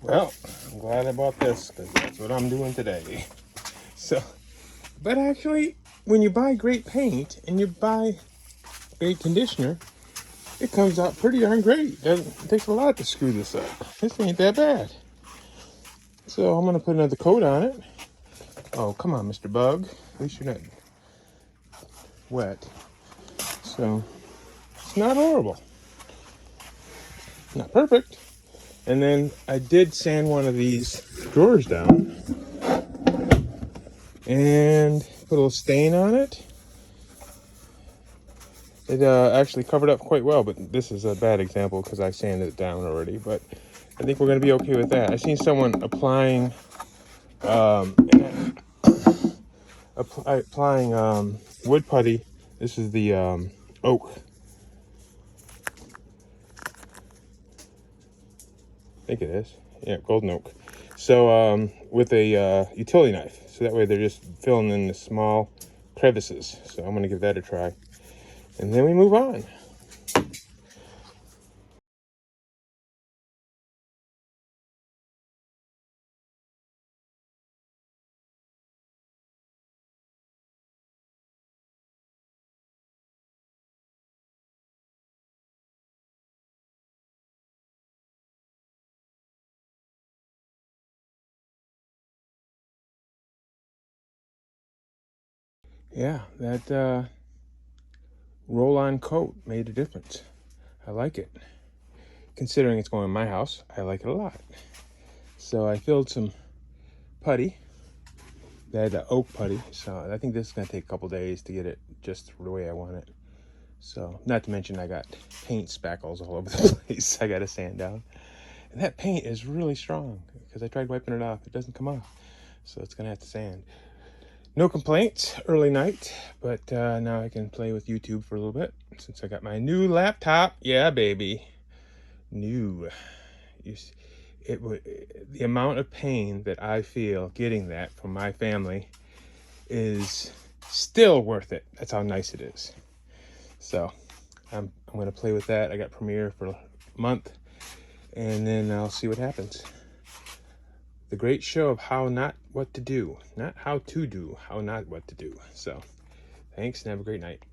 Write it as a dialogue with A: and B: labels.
A: Well, I'm glad I bought this because that's what I'm doing today. So, but actually, when you buy great paint and you buy great conditioner, it comes out pretty darn great. It takes a lot to screw this up. This ain't that bad. So I'm gonna put another coat on it. Oh, come on, Mr. Bug. At least you're not wet. So it's not horrible. Not perfect. And then I did sand one of these drawers down and put a little stain on it. It actually covered up quite well, but this is a bad example because I sanded it down already. But I think we're going to be okay with that. I seen someone applying wood putty. This is the oak. I think it is. Yeah, golden oak. So with a utility knife. So that way they're just filling in the small crevices. So I'm going to give that a try. And then we move on. Yeah, that roll-on coat made a difference. I like it. Considering it's going in my house, I like it a lot. So I filled some putty. They had the oak putty, so I think this is going to take a couple days to get it just the way I want it. So, not to mention I got paint spackles all over the place. I got to sand down. And that paint is really strong because I tried wiping it off. It doesn't come off. So it's going to have to sand. No complaints, early night, but now I can play with YouTube for a little bit since I got my new laptop. Yeah, baby. New. The amount of pain that I feel getting that from my family is still worth it. That's how nice it is. So I'm going to play with that. I got Premiere for a month, and then I'll see what happens. The great show of how not what to do. Not how to do, how not what to do. So thanks and have a great night.